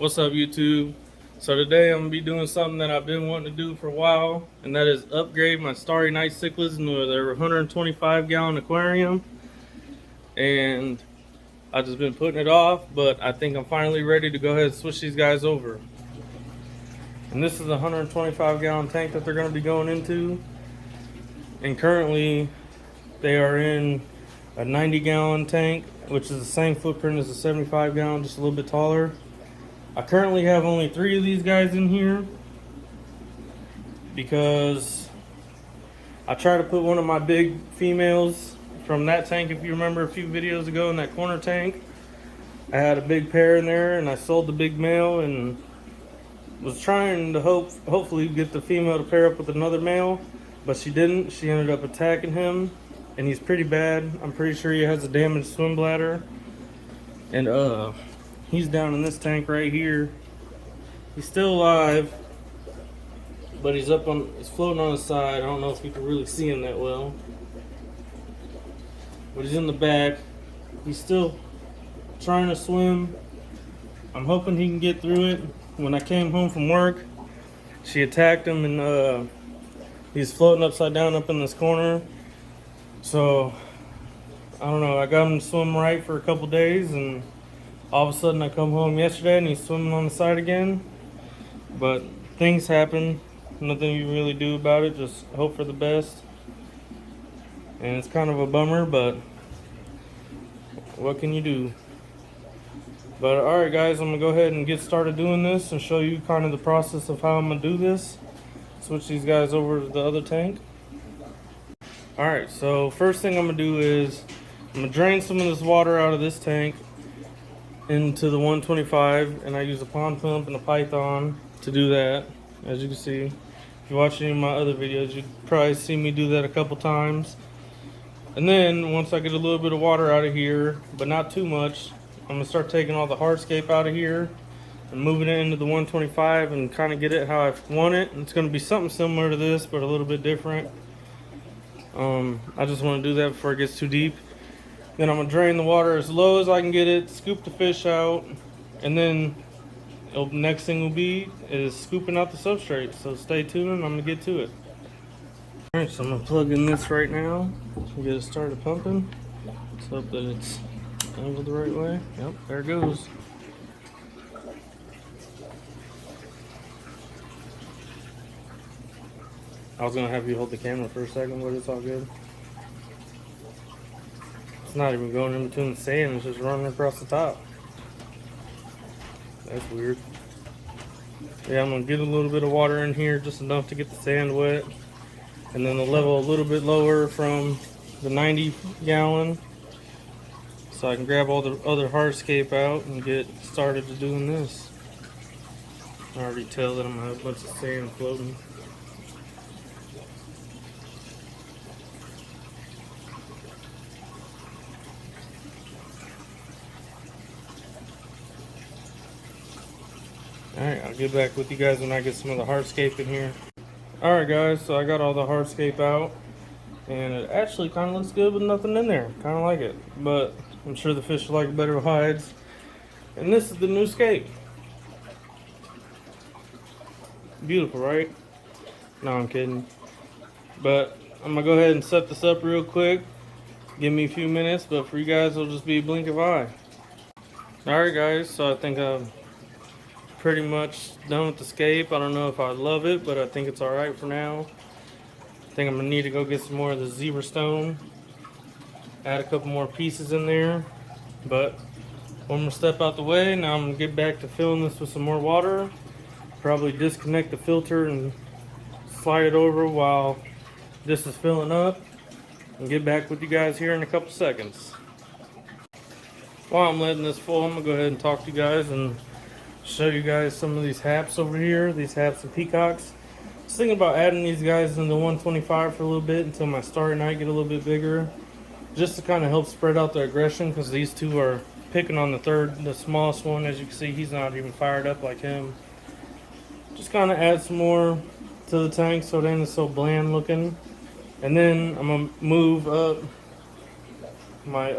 What's up, YouTube? So today I'm gonna be doing something that I've been wanting to do for a while, and that is upgrade my Starry Night Cichlids into their 125 gallon aquarium. And I've just been putting it off, but I think I'm finally ready to go ahead and switch these guys over. And this is a 125 gallon tank that they're gonna be going into. And currently they are in a 90 gallon tank, which is the same footprint as a 75 gallon, just a little bit taller. I currently have only 3 of these guys in here because I tried to put one of my big females from that tank. If you remember a few videos ago in that corner tank, I had a big pair in there and I sold the big male and was trying to hopefully get the female to pair up with another male, but she didn't. She ended up attacking him and he's pretty bad. I'm pretty sure he has a damaged swim bladder, and he's down in this tank right here. He's still alive, but he's floating on his side. I don't know if you can really see him that well, but he's in the back. He's still trying to swim. I'm hoping he can get through it. When I came home from work, she attacked him and he's floating upside down up in this corner. So I don't know, I got him to swim right for a couple days, and all of a sudden I come home yesterday and he's swimming on the side again. But things happen, nothing you really do about it, just hope for the best. And it's kind of a bummer, but what can you do? But alright guys, I'm gonna go ahead and get started doing this and show you kind of the process of how I'm gonna do this. Switch these guys over to the other tank. Alright, so first thing I'm gonna do is I'm gonna drain some of this water out of this tank into the 125, and I use a pond pump and a python to do that. As you can see, if you watch any of my other videos, you'd probably see me do that a couple times. And then once I get a little bit of water out of here, but not too much, I'm gonna start taking all the hardscape out of here and moving it into the 125 and kind of get it how I want it. And it's gonna be something similar to this, but a little bit different. I just want to do that before it gets too deep. Then I'm gonna drain the water as low as I can get it, scoop the fish out, and then next thing will be is scooping out the substrate. So stay tuned and I'm gonna get to it. Alright, so I'm gonna plug in this right now and get it started pumping. Let's hope that it's angled the right way. Yep, there it goes. I was gonna have you hold the camera for a second, but it's all good. It's not even going in between the sand, it's just running across the top. That's weird. Yeah, I'm gonna get a little bit of water in here, just enough to get the sand wet. And then the level a little bit lower from the 90 gallon. So I can grab all the other hardscape out and get started to doing this. I already tell that I'm gonna have a bunch of sand floating. Alright, I'll get back with you guys when I get some of the hardscape in here. Alright guys, so I got all the hardscape out, and it actually kind of looks good with nothing in there. Kind of like it, but I'm sure the fish like it better with hides. And this is the new scape. Beautiful, right? No, I'm kidding. But I'm gonna go ahead and set this up real quick. Give me a few minutes, but for you guys it'll just be a blink of eye. Alright guys, so I think I'm pretty much done with the scape. I don't know if I love it, but I think it's alright for now. I think I'm gonna need to go get some more of the zebra stone, add a couple more pieces in there. But one more step out the way. Now I'm gonna get back to filling this with some more water, probably disconnect the filter and slide it over while this is filling up, and get back with you guys here in a couple seconds. While I'm letting this full, I'm gonna go ahead and talk to you guys and show you guys some of these haps over here, these haps and peacocks. I was thinking about adding these guys into 125 for a little bit until my Starry Night get a little bit bigger, just to kind of help spread out the aggression, because these two are picking on the smallest one. As you can see, he's not even fired up like him. Just kind of add some more to the tank so it ain't so bland looking. And then I'm gonna move up my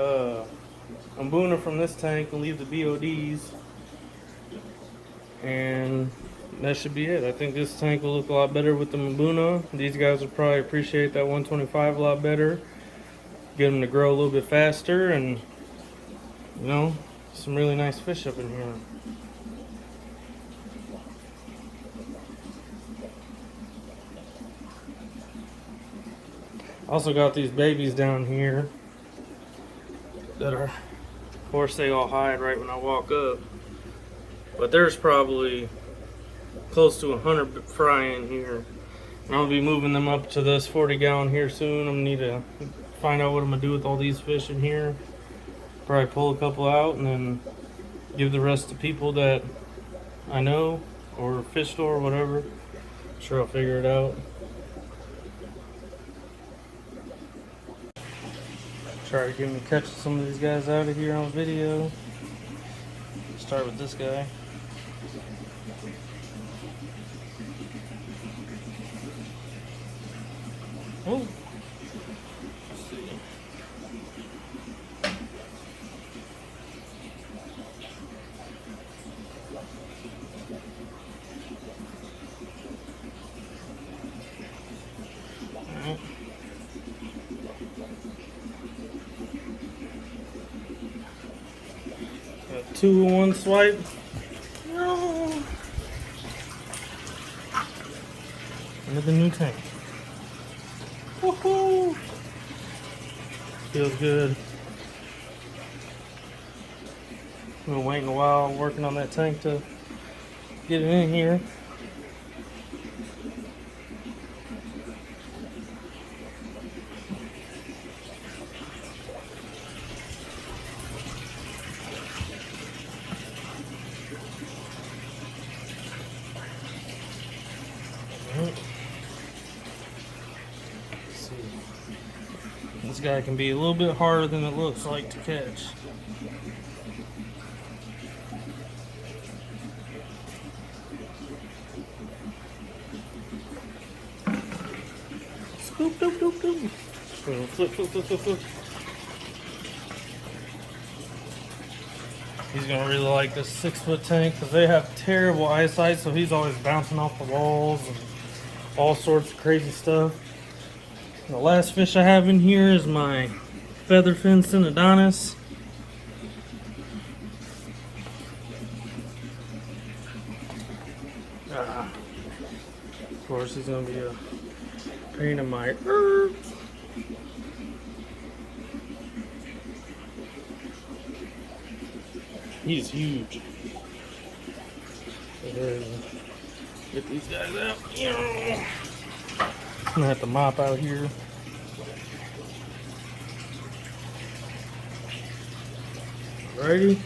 Mbuna from this tank and leave the BODs. And that should be it. I think this tank will look a lot better with the Mbuna. These guys will probably appreciate that 125 a lot better. Get them to grow a little bit faster, and you know, some really nice fish up in here. Also got these babies down here that are, of course they all hide right when I walk up, but there's probably close to 100 fry in here. And I'll be moving them up to this 40 gallon here soon. I'm gonna need to find out what I'm gonna do with all these fish in here. Probably pull a couple out and then give the rest to people that I know, or fish store or whatever. I'm sure I'll figure it out. Try to get me catching some of these guys out of here on video. Start with this guy. Oh. Let's see. Alright. Got 2 in 1 swipe. No. Another new tank. Woohoo! Feels good. I've been waiting a while working on that tank to get it in here. This guy can be a little bit harder than it looks like to catch. Scoop, doop, doop, doop. Flip, flip, flip, flip, flip. He's gonna really like this 6-foot tank because they have terrible eyesight, so he's always bouncing off the walls and all sorts of crazy stuff. The last fish I have in here is my featherfin Synodontis. Of course, he's gonna be a pain in my ears. He's huge. Get these guys out. I'm gonna have to mop out here. Alrighty.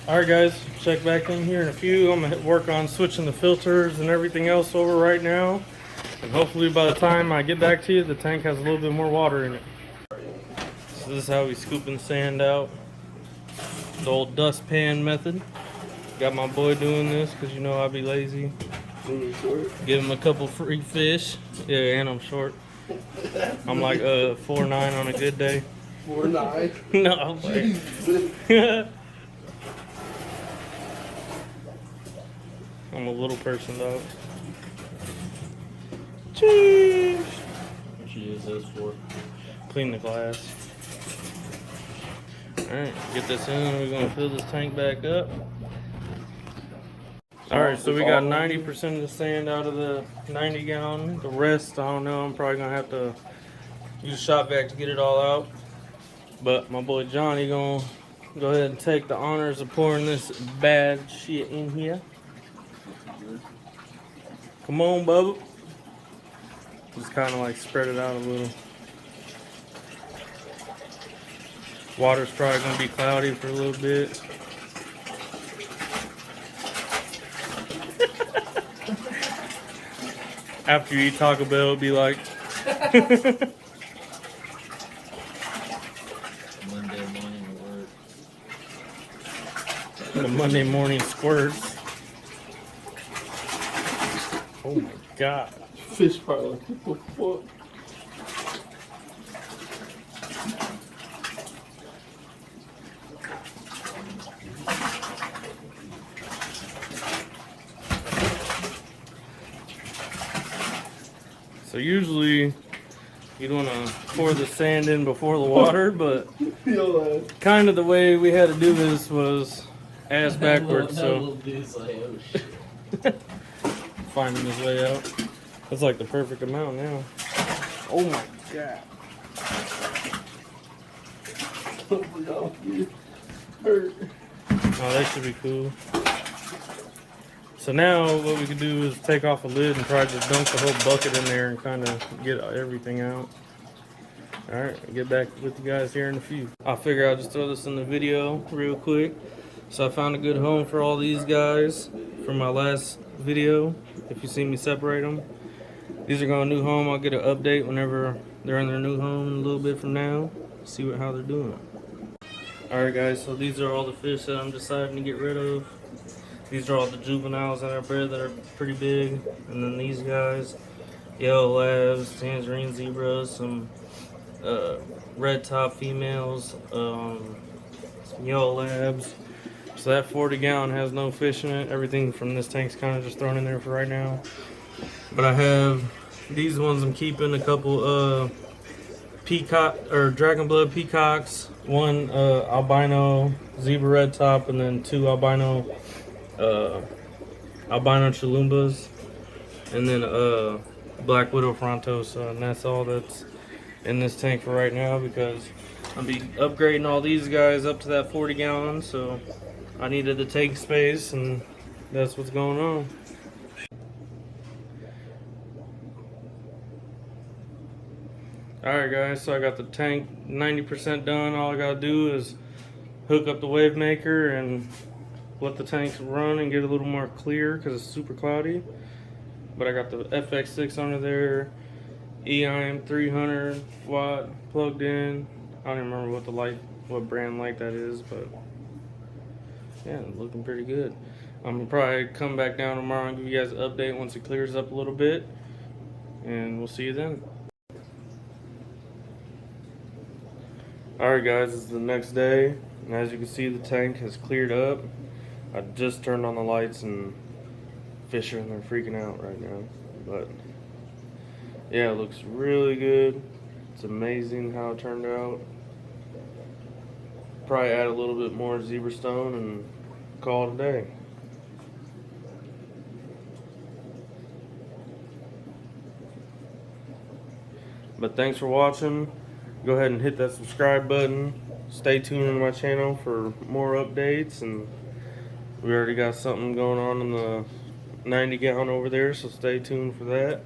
Alright guys, check back in here in a few. I'm gonna work on switching the filters and everything else over right now. And hopefully by the time I get back to you, the tank has a little bit more water in it. So this is how we scooping sand out. The old dustpan method. Got my boy doing this because you know I'll be lazy. Give him a couple free fish. Yeah, and I'm short. I'm like 4'9" on a good day. 4'9"? No, I'm like, I'm a little person though. Cheers. What you use this for? Clean the glass. Alright, get this in. We're gonna fill this tank back up. Alright, so we got 90% of the sand out of the 90 gallon. The rest, I don't know, I'm probably gonna have to use a shop vac to get it all out. But my boy Johnny gonna go ahead and take the honors of pouring this bad shit in here. Come on, Bubba. Just kind of like spread it out a little. Water's probably gonna be cloudy for a little bit. After you eat Taco Bell, it'll be like Monday morning work. the Monday morning squirts. Oh my god. Fish probably like, what the fuck? So usually you'd want to pour the sand in before the water, but kind of the way we had to do this was ass backwards. That So little dude's like, oh shit. finding his way out. That's like the perfect amount now. Oh my god. Hurt. Oh, that should be cool. So now what we can do is take off a lid and probably just dunk the whole bucket in there and kind of get everything out. Alright, get back with you guys here in a few. I figure I'll just throw this in the video real quick. So I found a good home for all these guys from my last video. If you see me separate them. These are going to a new home. I'll get an update whenever they're in their new home a little bit from now. See how they're doing. Alright guys, so these are all the fish that I'm deciding to get rid of. These are all the juveniles that I bred that are pretty big. And then these guys, yellow labs, tangerine zebras, some red top females, some yellow labs. So that 40 gallon has no fish in it. Everything from this tank's kind of just thrown in there for right now. But I have these ones I'm keeping, a couple peacock or dragon blood peacocks, one albino zebra red top, and then two albino chalumbas, and then black widow frontosa, and that's all that's in this tank for right now because I'll be upgrading all these guys up to that 40 gallon, so I needed the tank space, and that's what's going on. Alright guys, so I got the tank 90% done. All I gotta do is hook up the wave maker and let the tanks run and get a little more clear because it's super cloudy. But I got the FX6 under there, EIM 300 watt plugged in. I don't even remember what brand light that is, but yeah, looking pretty good. I'm gonna probably come back down tomorrow and give you guys an update once it clears up a little bit, and we'll see you then. Alright guys, it's the next day, and as you can see the tank has cleared up. I just turned on the lights and fish are in there freaking out right now. But yeah, it looks really good. It's amazing how it turned out. Probably add a little bit more zebra stone and call it a day. But thanks for watching. Go ahead and hit that subscribe button. Stay tuned to my channel for more updates, and we already got something going on in the 90 gallon over there, so stay tuned for that.